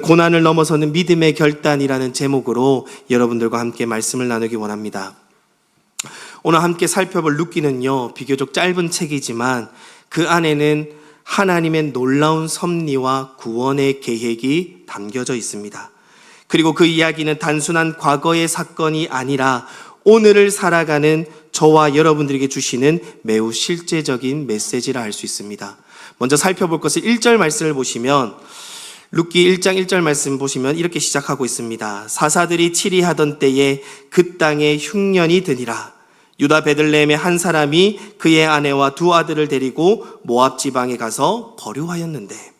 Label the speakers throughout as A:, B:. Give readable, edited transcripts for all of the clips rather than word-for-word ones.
A: 고난을 넘어서는 믿음의 결단이라는 제목으로 여러분들과 함께 말씀을 나누기 원합니다. 오늘 함께 살펴볼 룻기는요, 비교적 짧은 책이지만 그 안에는 하나님의 놀라운 섭리와 구원의 계획이 담겨져 있습니다. 그리고 그 이야기는 단순한 과거의 사건이 아니라 오늘을 살아가는 저와 여러분들에게 주시는 매우 실제적인 메시지라 할 수 있습니다. 먼저 살펴볼 것은 1절 말씀을 보시면, 룻기 1장 1절 말씀 보시면 이렇게 시작하고 있습니다. 사사들이 치리하던 때에 그 땅에 흉년이 드니라. 유다 베들레헴의 한 사람이 그의 아내와 두 아들을 데리고 모압 지방에 가서 거류하였는데,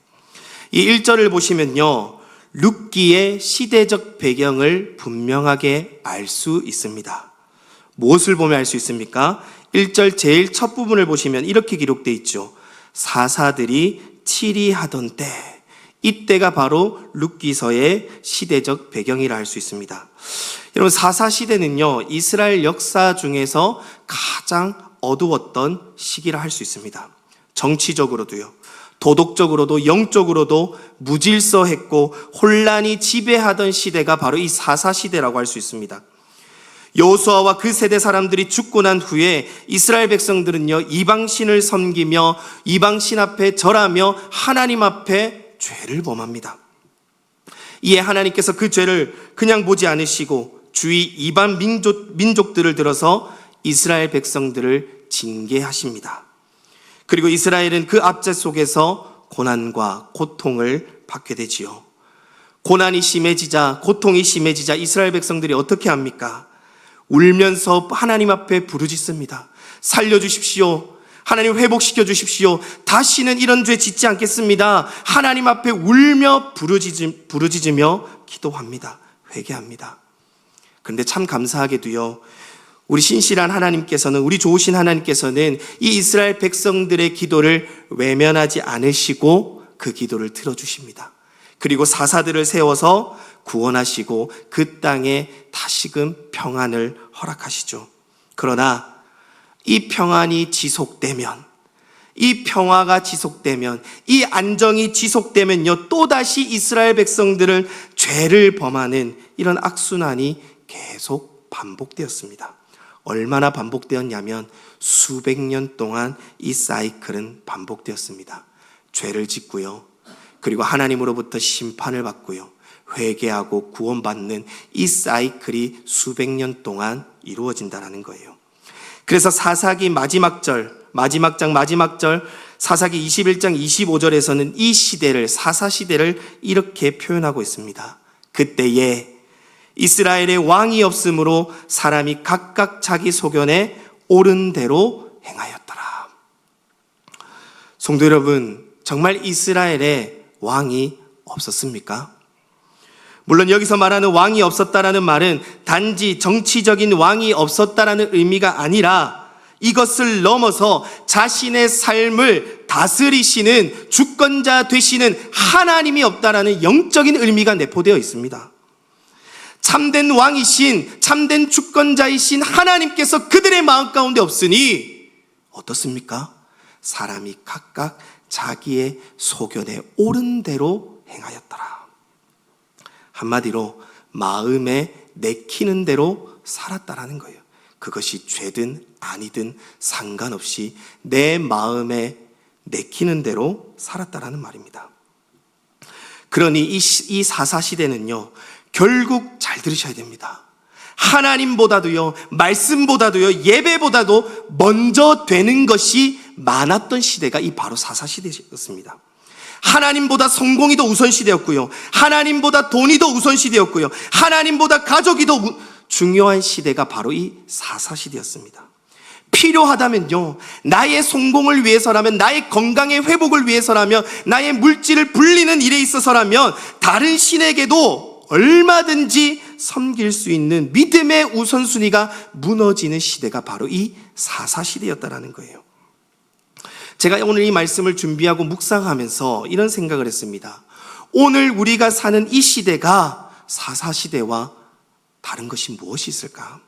A: 이 1절을 보시면요, 룻기의 시대적 배경을 분명하게 알 수 있습니다. 무엇을 보면 알 수 있습니까? 1절 제일 첫 부분을 보시면 이렇게 기록되어 있죠. 사사들이 치리하던 때, 이때가 바로 룻기서의 시대적 배경이라 할 수 있습니다. 여러분, 사사 시대는요, 이스라엘 역사 중에서 가장 어두웠던 시기라 할 수 있습니다. 정치적으로도요, 도덕적으로도 영적으로도 무질서했고 혼란이 지배하던 시대가 바로 이 사사 시대라고 할 수 있습니다. 여호수아와 그 세대 사람들이 죽고 난 후에 이스라엘 백성들은요, 이방신을 섬기며 이방신 앞에 절하며 하나님 앞에 죄를 범합니다. 이에 하나님께서 그 죄를 그냥 보지 않으시고 주위 이방 민족들을 들어서 이스라엘 백성들을 징계하십니다. 그리고 이스라엘은 그 압제 속에서 고난과 고통을 받게 되지요. 고난이 심해지자, 고통이 심해지자 이스라엘 백성들이 어떻게 합니까? 울면서 하나님 앞에 부르짖습니다. 살려주십시오. 하나님 회복시켜 주십시오. 다시는 이런 죄 짓지 않겠습니다. 하나님 앞에 울며 부르짖으며 기도합니다. 회개합니다. 그런데 참 감사하게도요, 우리 신실한 하나님께서는, 우리 좋으신 하나님께서는 이 이스라엘 백성들의 기도를 외면하지 않으시고 그 기도를 들어주십니다. 그리고 사사들을 세워서 구원하시고 그 땅에 다시금 평안을 허락하시죠. 그러나 이 평안이 지속되면, 이 평화가 지속되면, 이 안정이 지속되면요, 또다시 이스라엘 백성들을 죄를 범하는 이런 악순환이 계속 반복되었습니다. 얼마나 반복되었냐면 수백 년 동안 이 사이클은 반복되었습니다. 죄를 짓고요, 그리고 하나님으로부터 심판을 받고요, 회개하고 구원받는 이 사이클이 수백 년 동안 이루어진다는 거예요. 그래서 사사기 마지막 절 사사기 21장 25절에서는 이 시대를, 사사 시대를 이렇게 표현하고 있습니다. 그때에 이스라엘의 왕이 없으므로 사람이 각각 자기 소견에 옳은 대로 행하였더라. 성도 여러분, 정말 이스라엘에 왕이 없었습니까? 물론 여기서 말하는 왕이 없었다라는 말은 단지 정치적인 왕이 없었다라는 의미가 아니라 이것을 넘어서 자신의 삶을 다스리시는 주권자 되시는 하나님이 없다라는 영적인 의미가 내포되어 있습니다. 참된 왕이신, 참된 주권자이신 하나님께서 그들의 마음 가운데 없으니 어떻습니까? 사람이 각각 자기의 소견에 옳은 대로 행하였더라. 한마디로 마음에 내키는 대로 살았다라는 거예요. 그것이 죄든 아니든 상관없이 내 마음에 내키는 대로 살았다라는 말입니다. 그러니 이 사사 시대는요, 결국 잘 들으셔야 됩니다. 하나님보다도요, 말씀보다도요, 예배보다도 먼저 되는 것이 많았던 시대가 이 바로 사사 시대였습니다. 하나님보다 성공이 더 우선시대였고요, 하나님보다 돈이 더 우선시대였고요, 하나님보다 가족이 더 중요한 시대가 바로 이 사사시대였습니다. 필요하다면요, 나의 성공을 위해서라면, 나의 건강의 회복을 위해서라면, 나의 물질을 불리는 일에 있어서라면 다른 신에게도 얼마든지 섬길 수 있는 믿음의 우선순위가 무너지는 시대가 바로 이 사사시대였다는 거예요. 제가 오늘 이 말씀을 준비하고 묵상하면서 이런 생각을 했습니다. 오늘 우리가 사는 이 시대가 사사시대와 다른 것이 무엇이 있을까?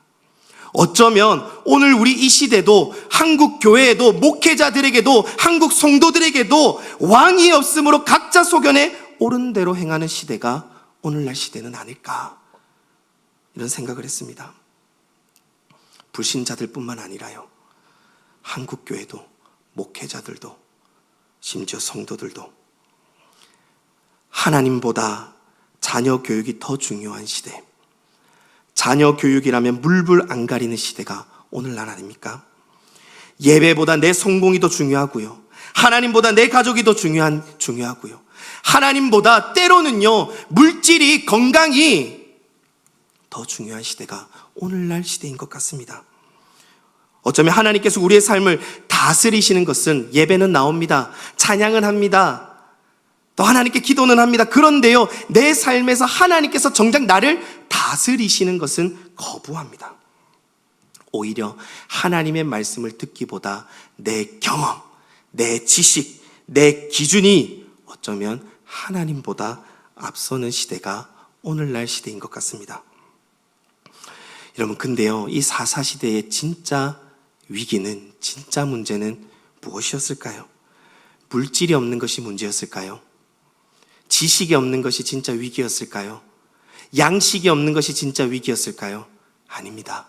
A: 어쩌면 오늘 우리 이 시대도, 한국 교회에도, 목회자들에게도, 한국 성도들에게도 왕이 없으므로 각자 소견에 옳은 대로 행하는 시대가 오늘날 시대는 아닐까, 이런 생각을 했습니다. 불신자들뿐만 아니라요, 한국교회도, 목회자들도, 심지어 성도들도 하나님보다 자녀 교육이 더 중요한 시대, 자녀 교육이라면 물불 안 가리는 시대가 오늘날 아닙니까? 예배보다 내 성공이 더 중요하고요, 하나님보다 내 가족이 더 중요하고요, 하나님보다 때로는요 물질이, 건강이 더 중요한 시대가 오늘날 시대인 것 같습니다. 어쩌면 하나님께서 우리의 삶을 다스리시는 것은, 예배는 나옵니다, 찬양은 합니다, 또 하나님께 기도는 합니다. 그런데요, 내 삶에서 하나님께서 정작 나를 다스리시는 것은 거부합니다. 오히려 하나님의 말씀을 듣기보다 내 경험, 내 지식, 내 기준이 어쩌면 하나님보다 앞서는 시대가 오늘날 시대인 것 같습니다. 여러분, 근데요, 이 사사시대의 진짜 위기는, 진짜 문제는 무엇이었을까요? 물질이 없는 것이 문제였을까요? 지식이 없는 것이 진짜 위기였을까요? 양식이 없는 것이 진짜 위기였을까요? 아닙니다.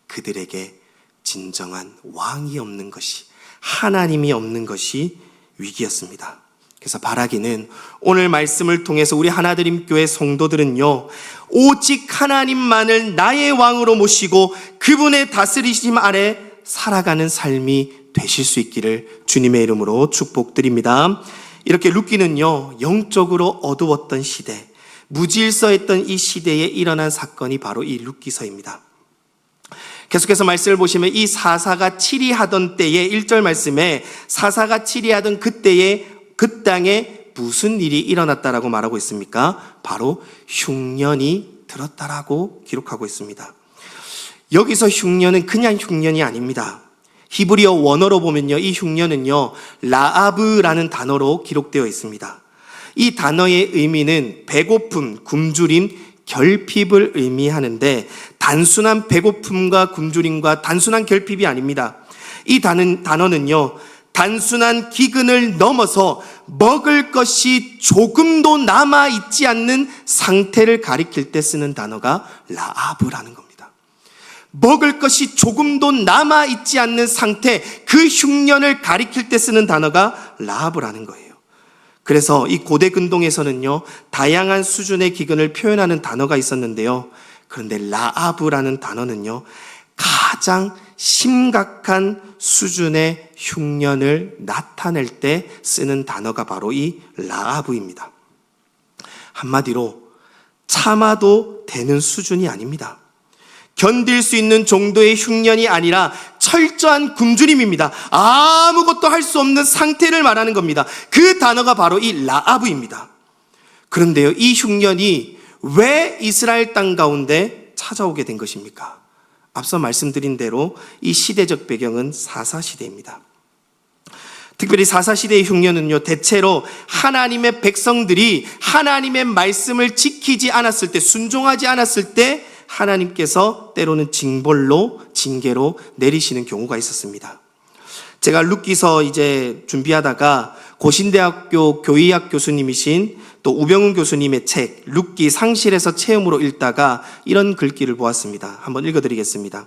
A: 그들에게 진정한 왕이 없는 것이, 하나님이 없는 것이 위기였습니다. 그래서 바라기는, 오늘 말씀을 통해서 우리 하나드림교회 성도들은요, 오직 하나님만을 나의 왕으로 모시고 그분의 다스리심 아래 살아가는 삶이 되실 수 있기를 주님의 이름으로 축복드립니다. 이렇게 룻기는요, 영적으로 어두웠던 시대, 무질서했던 이 시대에 일어난 사건이 바로 이 룻기서입니다. 계속해서 말씀을 보시면, 이 사사가 치리하던 때에 1절 말씀에, 사사가 치리하던 그때에 그 땅에 무슨 일이 일어났다라고 말하고 있습니까? 바로 흉년이 들었다라고 기록하고 있습니다. 여기서 흉년은 그냥 흉년이 아닙니다. 히브리어 원어로 보면요, 이 흉년은요, 라아브라는 단어로 기록되어 있습니다. 이 단어의 의미는 배고픔, 굶주림, 결핍을 의미하는데, 단순한 배고픔과 굶주림과 단순한 결핍이 아닙니다. 이 단어는요, 단순한 기근을 넘어서 먹을 것이 조금도 남아있지 않는 상태를 가리킬 때 쓰는 단어가 라아브라는 겁니다. 먹을 것이 조금도 남아있지 않는 상태, 그 흉년을 가리킬 때 쓰는 단어가 라아브라는 거예요. 그래서 이 고대 근동에서는요, 다양한 수준의 기근을 표현하는 단어가 있었는데요, 그런데 라아브라는 단어는요, 가장 심각한 수준의 흉년을 나타낼 때 쓰는 단어가 바로 이 라아브입니다. 한마디로 참아도 되는 수준이 아닙니다. 견딜 수 있는 정도의 흉년이 아니라 철저한 굶주림입니다. 아무것도 할 수 없는 상태를 말하는 겁니다. 그 단어가 바로 이 라아브입니다. 그런데요, 이 흉년이 왜 이스라엘 땅 가운데 찾아오게 된 것입니까? 앞서 말씀드린 대로 이 시대적 배경은 사사시대입니다. 특별히 사사시대의 흉년은요, 대체로 하나님의 백성들이 하나님의 말씀을 지키지 않았을 때, 순종하지 않았을 때 하나님께서 때로는 징계로 내리시는 경우가 있었습니다. 제가 룻기서 이제 준비하다가 고신대학교 교의학 교수님이신 또 우병훈 교수님의 책 룻기 상실에서 체험으로 읽다가 이런 글귀를 보았습니다. 한번 읽어드리겠습니다.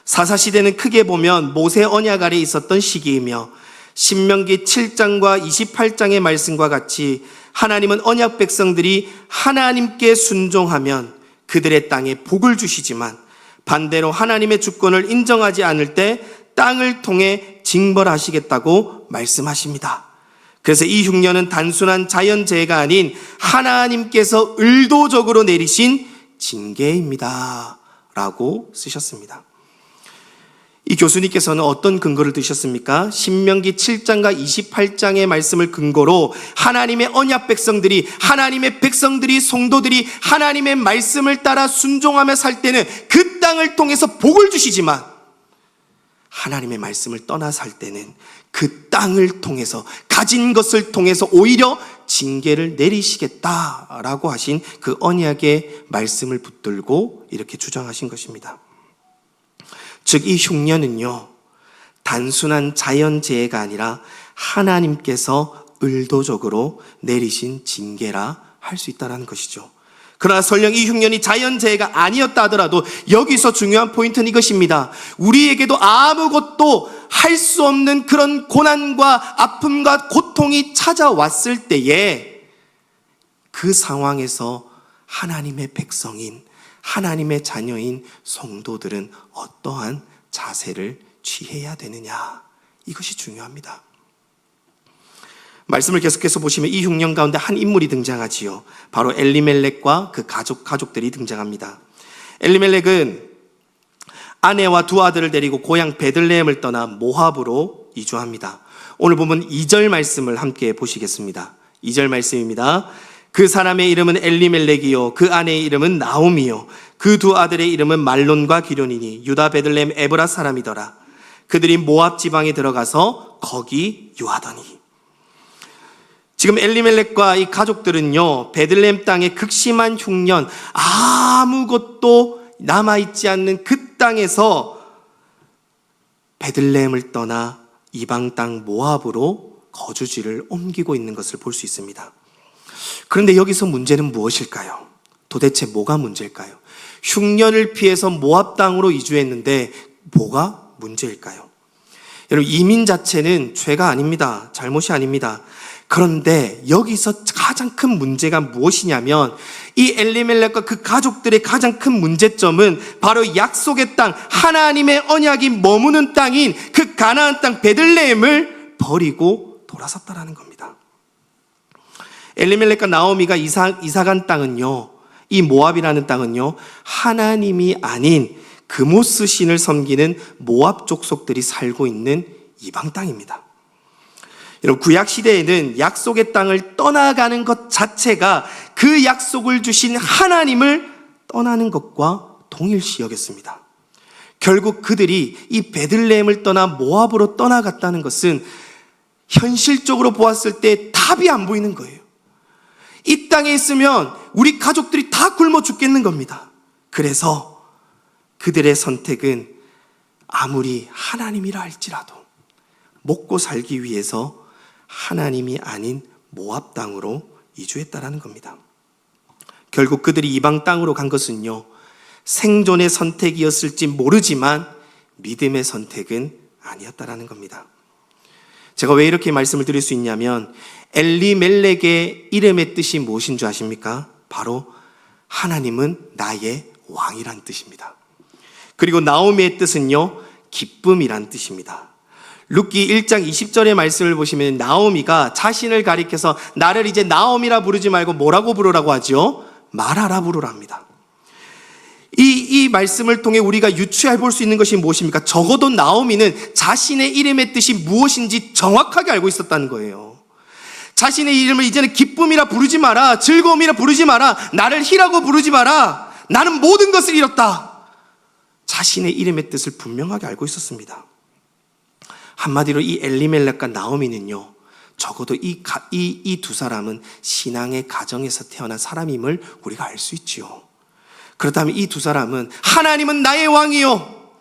A: 사사시대는 크게 보면 모세 언약 아래 있었던 시기이며, 신명기 7장과 28장의 말씀과 같이 하나님은 언약 백성들이 하나님께 순종하면 그들의 땅에 복을 주시지만, 반대로 하나님의 주권을 인정하지 않을 때 땅을 통해 징벌하시겠다고 말씀하십니다. 그래서 이 흉년은 단순한 자연재해가 아닌 하나님께서 의도적으로 내리신 징계입니다 라고 쓰셨습니다. 이 교수님께서는 어떤 근거를 드셨습니까? 신명기 7장과 28장의 말씀을 근거로 하나님의 언약 백성들이, 하나님의 백성들이, 성도들이 하나님의 말씀을 따라 순종하며 살 때는 그 땅을 통해서 복을 주시지만, 하나님의 말씀을 떠나 살 때는 그 땅을 통해서, 가진 것을 통해서 오히려 징계를 내리시겠다라고 하신 그 언약의 말씀을 붙들고 이렇게 주장하신 것입니다. 즉, 이 흉년은요, 단순한 자연재해가 아니라 하나님께서 의도적으로 내리신 징계라 할 수 있다는 것이죠. 그러나 설령 이 흉년이 자연재해가 아니었다 하더라도 여기서 중요한 포인트는 이것입니다. 우리에게도 아무것도 할 수 없는 그런 고난과 아픔과 고통이 찾아왔을 때에 그 상황에서 하나님의 백성인, 하나님의 자녀인 성도들은 어떠한 자세를 취해야 되느냐, 이것이 중요합니다. 말씀을 계속해서 보시면 이 흉년 가운데 한 인물이 등장하지요. 바로 엘리멜렉과 그 가족들이 등장합니다. 엘리멜렉은 아내와 두 아들을 데리고 고향 베들레헴을 떠나 모압으로 이주합니다. 오늘 보면 2절 말씀을 함께 보시겠습니다. 2절 말씀입니다. 그 사람의 이름은 엘리멜렉이요 그 아내의 이름은 나오미요 그 두 아들의 이름은 말론과 기련이니 유다 베들레헴 에브라 사람이더라. 그들이 모압 지방에 들어가서 거기 유하더니. 지금 엘리멜렉과 이 가족들은요, 베들레헴 땅의 극심한 흉년, 아무것도 남아있지 않는 그 땅에서 베들레헴을 떠나 이방 땅 모압으로 거주지를 옮기고 있는 것을 볼 수 있습니다. 그런데 여기서 문제는 무엇일까요? 도대체 뭐가 문제일까요? 흉년을 피해서 모압 땅으로 이주했는데 뭐가 문제일까요? 여러분, 이민 자체는 죄가 아닙니다. 잘못이 아닙니다. 그런데 여기서 가장 큰 문제가 무엇이냐면 이 엘리멜렉과 그 가족들의 가장 큰 문제점은 바로 약속의 땅, 하나님의 언약이 머무는 땅인 그 가나안 땅 베들레헴을 버리고 돌아섰다라는 겁니다. 엘리멜렉과 나오미가 이사간 땅은요, 이 모압이라는 땅은요, 하나님이 아닌 그모스 신을 섬기는 모압 족속들이 살고 있는 이방 땅입니다. 여러분, 구약 시대에는 약속의 땅을 떠나가는 것 자체가 그 약속을 주신 하나님을 떠나는 것과 동일시 여겼습니다. 결국 그들이 이 베들레헴을 떠나 모압으로 떠나갔다는 것은 현실적으로 보았을 때 답이 안 보이는 거예요. 이 땅에 있으면 우리 가족들이 다 굶어 죽겠는 겁니다. 그래서 그들의 선택은 아무리 하나님이라 할지라도 먹고 살기 위해서 하나님이 아닌 모압 땅으로 이주했다라는 겁니다. 결국 그들이 이방 땅으로 간 것은요, 생존의 선택이었을지 모르지만 믿음의 선택은 아니었다라는 겁니다. 제가 왜 이렇게 말씀을 드릴 수 있냐면 엘리멜렉의 이름의 뜻이 무엇인 줄 아십니까? 바로 하나님은 나의 왕이란 뜻입니다. 그리고 나오미의 뜻은요, 기쁨이란 뜻입니다. 룻기 1장 20절의 말씀을 보시면 나오미가 자신을 가리켜서 나를 이제 나오미라 부르지 말고 뭐라고 부르라고 하죠? 마라라 부르랍니다. 이 말씀을 통해 우리가 유추해 볼 수 있는 것이 무엇입니까? 적어도 나오미는 자신의 이름의 뜻이 무엇인지 정확하게 알고 있었다는 거예요. 자신의 이름을 이제는 기쁨이라 부르지 마라, 즐거움이라 부르지 마라, 나를 희라고 부르지 마라, 나는 모든 것을 잃었다. 자신의 이름의 뜻을 분명하게 알고 있었습니다. 한마디로 이 엘리멜렉과 나오미는요, 적어도 이 두 사람은 신앙의 가정에서 태어난 사람임을 우리가 알 수 있지요. 그렇다면 이 두 사람은 하나님은 나의 왕이요,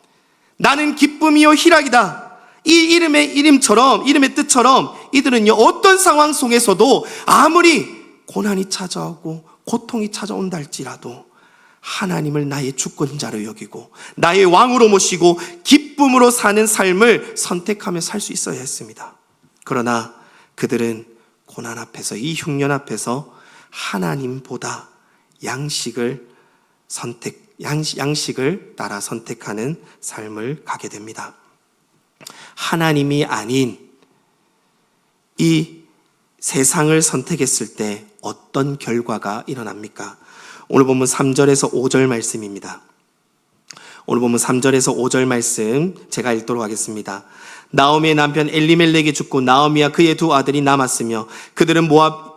A: 나는 기쁨이요 희락이다, 이 이름의 뜻처럼 이들은요, 어떤 상황 속에서도 아무리 고난이 찾아오고 고통이 찾아온다 할지라도 하나님을 나의 주권자로 여기고 나의 왕으로 모시고 기쁨으로 사는 삶을 선택하며 살 수 있어야 했습니다. 그러나 그들은 고난 앞에서, 이 흉년 앞에서 하나님보다 양식을 따라 선택하는 삶을 가게 됩니다. 하나님이 아닌 이 세상을 선택했을 때 어떤 결과가 일어납니까? 오늘 보면 3절에서 5절 말씀입니다. 오늘 보면 3절에서 5절 말씀 제가 읽도록 하겠습니다. 나오미의 남편 엘리멜렉이 죽고 나오미와 그의 두 아들이 남았으며 그들은 모압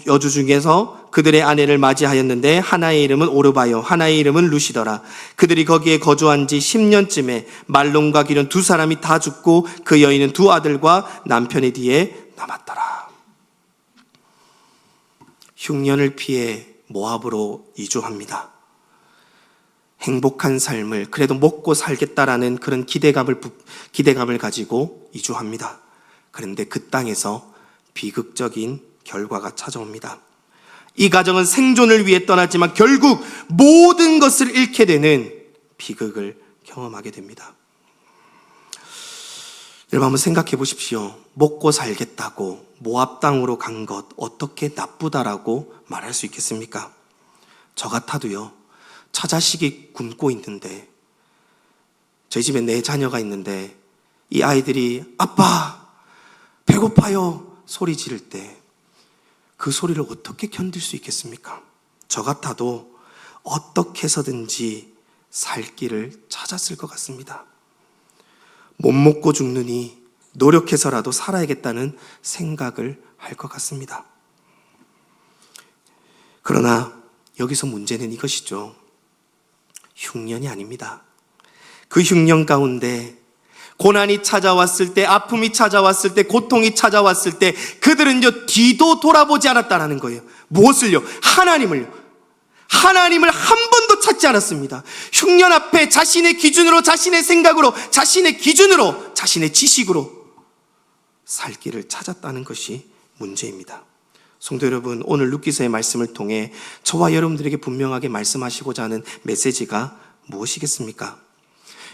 A: 여주 중에서 그들의 아내를 맞이하였는데 하나의 이름은 오르바요 하나의 이름은 루시더라. 그들이 거기에 거주한 지 10년쯤에 말론과 기련 두 사람이 다 죽고 그 여인은 두 아들과 남편의 뒤에 남았더라. 흉년을 피해 모압으로 이주합니다. 행복한 삶을 그래도 먹고 살겠다라는 그런 기대감을 가지고 이주합니다. 그런데 그 땅에서 비극적인 결과가 찾아옵니다. 이 가정은 생존을 위해 떠났지만 결국 모든 것을 잃게 되는 비극을 경험하게 됩니다. 여러분 한번 생각해 보십시오. 먹고 살겠다고 모압 땅으로 간 것 어떻게 나쁘다라고 말할 수 있겠습니까? 저 같아도요. 처자식이 굶고 있는데 저희 집에 4자녀가 있는데 이 아이들이 아빠 배고파요 소리 지를 때 그 소리를 어떻게 견딜 수 있겠습니까? 저 같아도 어떻게 해서든지 살 길을 찾았을 것 같습니다. 못 먹고 죽느니 노력해서라도 살아야겠다는 생각을 할 것 같습니다. 그러나 여기서 문제는 이것이죠. 흉년이 아닙니다. 그 흉년 가운데 고난이 찾아왔을 때, 아픔이 찾아왔을 때, 고통이 찾아왔을 때 그들은 뒤도 돌아보지 않았다는 거예요. 무엇을요? 하나님을요. 하나님을 한 번도 찾지 않았습니다. 흉년 앞에 자신의 기준으로, 자신의 생각으로, 자신의 기준으로, 자신의 지식으로 살 길을 찾았다는 것이 문제입니다. 성도 여러분, 오늘 룻기서의 말씀을 통해 저와 여러분들에게 분명하게 말씀하시고자 하는 메시지가 무엇이겠습니까?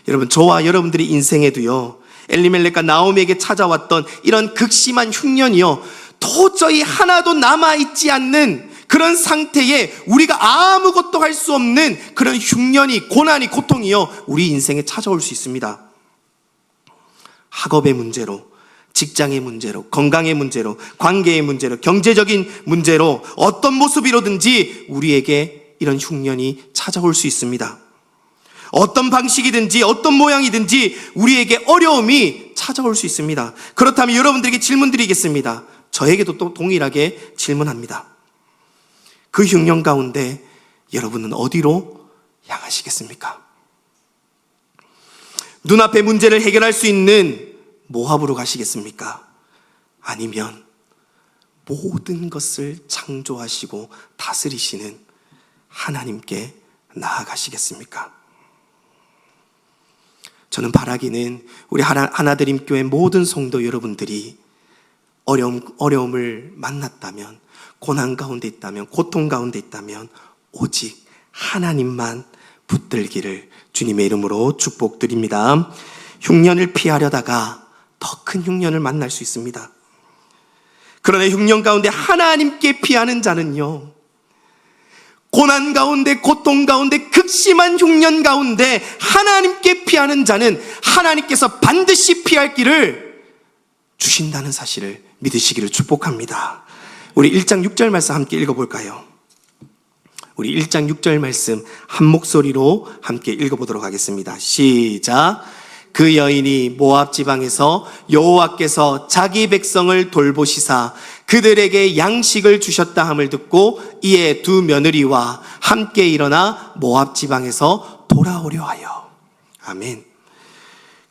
A: 여러분, 저와 여러분들의 인생에도요, 엘리멜렉과 나오미에게 찾아왔던 이런 극심한 흉년이요, 도저히 하나도 남아있지 않는 그런 상태에 우리가 아무것도 할 수 없는 그런 흉년이, 고난이, 고통이요, 우리 인생에 찾아올 수 있습니다. 학업의 문제로, 직장의 문제로, 건강의 문제로, 관계의 문제로, 경제적인 문제로 어떤 모습이로든지 우리에게 이런 흉년이 찾아올 수 있습니다. 어떤 방식이든지 어떤 모양이든지 우리에게 어려움이 찾아올 수 있습니다. 그렇다면 여러분들에게 질문 드리겠습니다. 저에게도 또 동일하게 질문합니다. 그 흉년 가운데 여러분은 어디로 향하시겠습니까? 눈앞의 문제를 해결할 수 있는 모압으로 가시겠습니까? 아니면 모든 것을 창조하시고 다스리시는 하나님께 나아가시겠습니까? 저는 바라기는 우리 하나드림교회 모든 성도 여러분들이 어려움을 만났다면, 고난 가운데 있다면, 고통 가운데 있다면 오직 하나님만 붙들기를 주님의 이름으로 축복드립니다. 흉년을 피하려다가 더 큰 흉년을 만날 수 있습니다. 그러나 흉년 가운데 하나님께 피하는 자는요, 고난 가운데, 고통 가운데, 극심한 흉년 가운데 하나님께 피하는 자는 하나님께서 반드시 피할 길을 주신다는 사실을 믿으시기를 축복합니다. 우리 1장 6절 말씀 함께 읽어볼까요? 우리 1장 6절 말씀 한 목소리로 함께 읽어보도록 하겠습니다. 시작. 그 여인이 모압 지방에서 여호와께서 자기 백성을 돌보시사 그들에게 양식을 주셨다 함을 듣고 이에 두 며느리와 함께 일어나 모압 지방에서 돌아오려 하여. 아멘.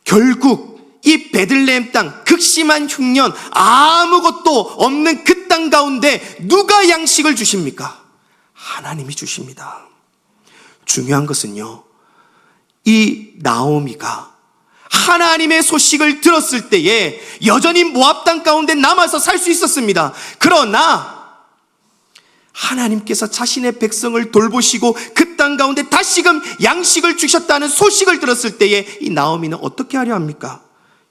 A: 결국 이 베들레헴 땅, 극심한 흉년, 아무것도 없는 그 땅 가운데 누가 양식을 주십니까? 하나님이 주십니다. 중요한 것은요, 이 나오미가 하나님의 소식을 들었을 때에 여전히 모압 땅 가운데 남아서 살 수 있었습니다. 그러나 하나님께서 자신의 백성을 돌보시고 그 땅 가운데 다시금 양식을 주셨다는 소식을 들었을 때에 이 나오미는 어떻게 하려 합니까?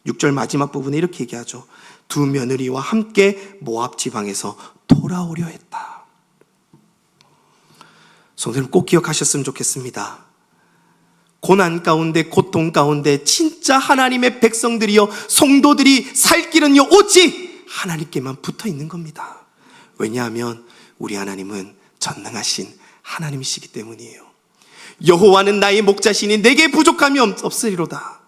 A: 6절 마지막 부분에 이렇게 얘기하죠. 두 며느리와 함께 모압 지방에서 돌아오려 했다. 성도님 꼭 기억하셨으면 좋겠습니다. 고난 가운데, 고통 가운데 진짜 하나님의 백성들이요, 성도들이 살 길은요, 오직 하나님께만 붙어 있는 겁니다. 왜냐하면 우리 하나님은 전능하신 하나님이시기 때문이에요. 여호와는 나의 목자시니 내게 부족함이 없으리로다.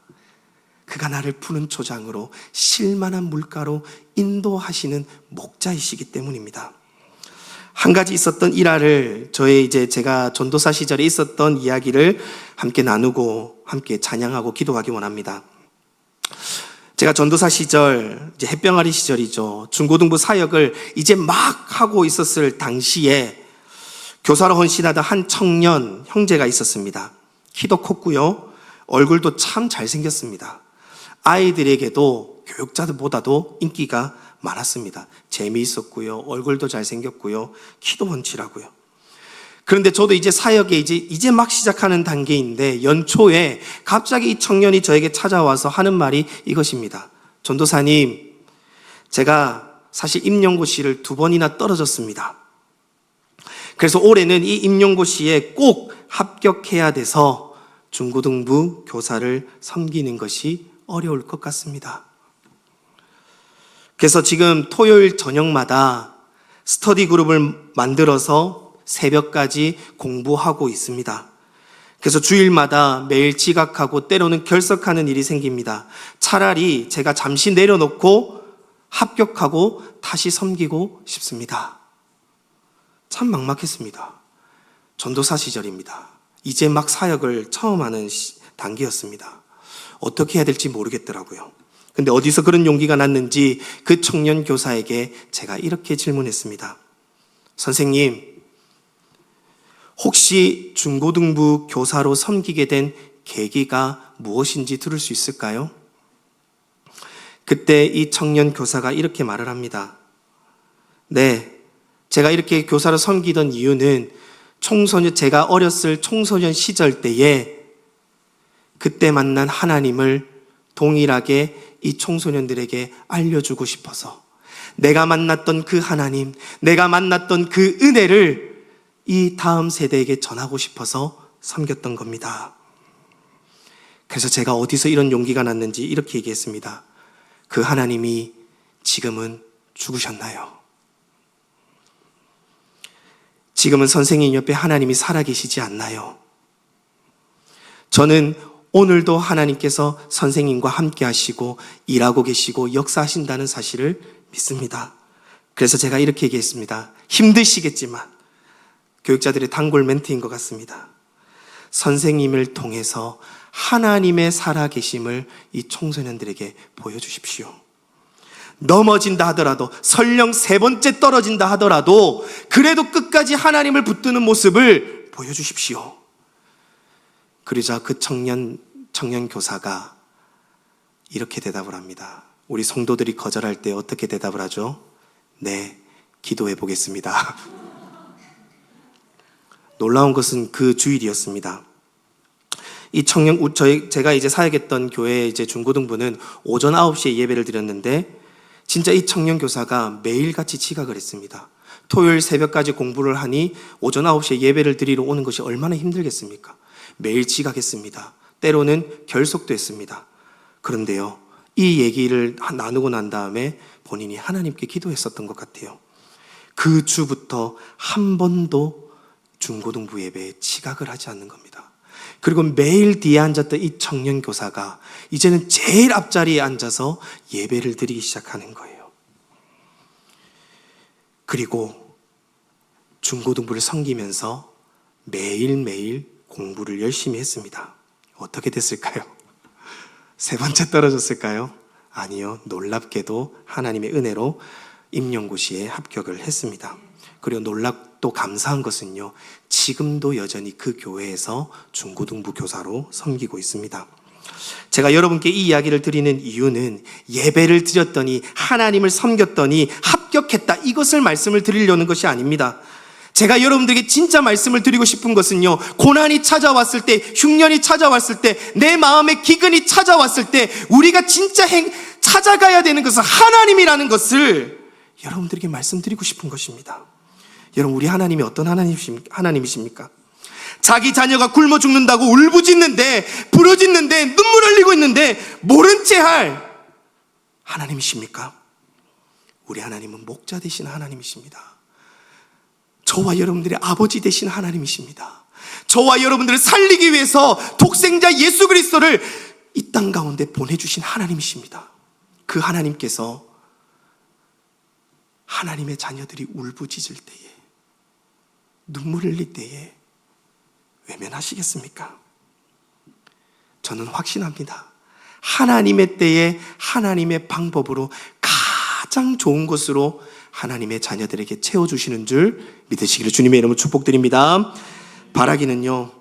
A: 그가 나를 푸른 초장으로 쉴만한 물가로 인도하시는 목자이시기 때문입니다. 한 가지 있었던 일화를 제가 전도사 시절에 있었던 이야기를 함께 나누고 함께 찬양하고 기도하기 원합니다. 제가 전도사 시절, 이제 햇병아리 시절이죠. 중고등부 사역을 이제 막 하고 있었을 당시에 교사로 헌신하던 한 청년 형제가 있었습니다. 키도 컸고요, 얼굴도 참 잘생겼습니다. 아이들에게도 교육자들보다도 인기가 많았습니다. 재미있었고요. 얼굴도 잘생겼고요. 키도 훤칠하고요. 그런데 저도 이제 사역에 이제 막 시작하는 단계인데 연초에 갑자기 이 청년이 저에게 찾아와서 하는 말이 이것입니다. 전도사님, 제가 사실 임용고시를 2번이나 떨어졌습니다. 그래서 올해는 이 임용고시에 꼭 합격해야 돼서 중고등부 교사를 섬기는 것이 어려울 것 같습니다. 그래서 지금 토요일 저녁마다 스터디 그룹을 만들어서 새벽까지 공부하고 있습니다. 그래서 주일마다 매일 지각하고 때로는 결석하는 일이 생깁니다. 차라리 제가 잠시 내려놓고 합격하고 다시 섬기고 싶습니다. 참 막막했습니다. 전도사 시절입니다. 이제 막 사역을 처음 하는 단계였습니다. 어떻게 해야 될지 모르겠더라고요. 근데 어디서 그런 용기가 났는지 그 청년 교사에게 제가 이렇게 질문했습니다. 선생님, 혹시 중고등부 교사로 섬기게 된 계기가 무엇인지 들을 수 있을까요? 그때 이 청년 교사가 이렇게 말을 합니다. 네, 제가 이렇게 교사로 섬기던 이유는 제가 어렸을 청소년 시절 때에 그때 만난 하나님을 동일하게 이 청소년들에게 알려주고 싶어서 내가 만났던 그 하나님, 내가 만났던 그 은혜를 이 다음 세대에게 전하고 싶어서 섬겼던 겁니다. 그래서 제가 어디서 이런 용기가 났는지 이렇게 얘기했습니다. 그 하나님이 지금은 죽으셨나요? 지금은 선생님 옆에 하나님이 살아계시지 않나요? 저는 오늘도 하나님께서 선생님과 함께 하시고 일하고 계시고 역사하신다는 사실을 믿습니다. 그래서 제가 이렇게 얘기했습니다. 힘드시겠지만 교육자들의 단골 멘트인 것 같습니다. 선생님을 통해서 하나님의 살아계심을 이 청소년들에게 보여주십시오. 넘어진다 하더라도, 설령 3번째 떨어진다 하더라도 그래도 끝까지 하나님을 붙드는 모습을 보여주십시오. 그러자 그 청년 교사가 이렇게 대답을 합니다. 우리 성도들이 거절할 때 어떻게 대답을 하죠? 네, 기도해 보겠습니다. 놀라운 것은 그 주일이었습니다. 이 제가 이제 사역했던 교회 이제 중고등부는 오전 9시에 예배를 드렸는데 진짜 이 청년 교사가 매일같이 지각을 했습니다. 토요일 새벽까지 공부를 하니 오전 9시에 예배를 드리러 오는 것이 얼마나 힘들겠습니까? 매일 지각했습니다. 때로는 결석도 했습니다. 그런데요, 이 얘기를 나누고 난 다음에 본인이 하나님께 기도했었던 것 같아요. 그 주부터 한 번도 중고등부 예배에 지각을 하지 않는 겁니다. 그리고 매일 뒤에 앉았던 이 청년 교사가 이제는 제일 앞자리에 앉아서 예배를 드리기 시작하는 거예요. 그리고 중고등부를 섬기면서 매일매일 공부를 열심히 했습니다. 어떻게 됐을까요? 3번째 떨어졌을까요? 아니요. 놀랍게도 하나님의 은혜로 임용고시에 합격을 했습니다. 그리고 놀랍도 감사한 것은요, 지금도 여전히 그 교회에서 중고등부 교사로 섬기고 있습니다. 제가 여러분께 이 이야기를 드리는 이유는 예배를 드렸더니 하나님을 섬겼더니 합격했다, 이것을 말씀을 드리려는 것이 아닙니다. 제가 여러분들에게 진짜 말씀을 드리고 싶은 것은요, 고난이 찾아왔을 때, 흉년이 찾아왔을 때, 내 마음에 기근이 찾아왔을 때 우리가 진짜 찾아가야 되는 것은 하나님이라는 것을 여러분들에게 말씀드리고 싶은 것입니다. 여러분, 우리 하나님이 어떤 하나님이십니까? 자기 자녀가 굶어 죽는다고 울부짖는데, 부르짖는데, 눈물 흘리고 있는데 모른 채 할 하나님이십니까? 우리 하나님은 목자 되신 하나님이십니다. 저와 여러분들의 아버지 되신 하나님이십니다. 저와 여러분들을 살리기 위해서 독생자 예수 그리스도를 이 땅 가운데 보내주신 하나님이십니다. 그 하나님께서 하나님의 자녀들이 울부짖을 때에, 눈물 흘릴 때에 외면하시겠습니까? 저는 확신합니다. 하나님의 때에 하나님의 방법으로 가장 좋은 것으로 하나님의 자녀들에게 채워주시는 줄 믿으시기를 주님의 이름으로 축복드립니다. 바라기는요,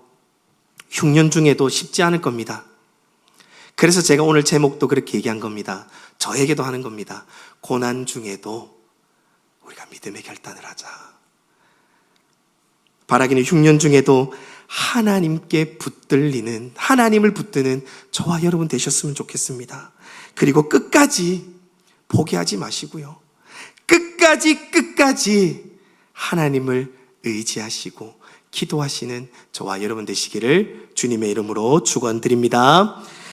A: 흉년 중에도 쉽지 않을 겁니다. 그래서 제가 오늘 제목도 그렇게 얘기한 겁니다. 저에게도 하는 겁니다. 고난 중에도 우리가 믿음의 결단을 하자. 바라기는 흉년 중에도 하나님께 붙들리는, 하나님을 붙드는 저와 여러분 되셨으면 좋겠습니다. 그리고 끝까지 포기하지 마시고요. 끝까지 하나님을 의지하시고 기도하시는 저와 여러분 되시기를 주님의 이름으로 축원드립니다.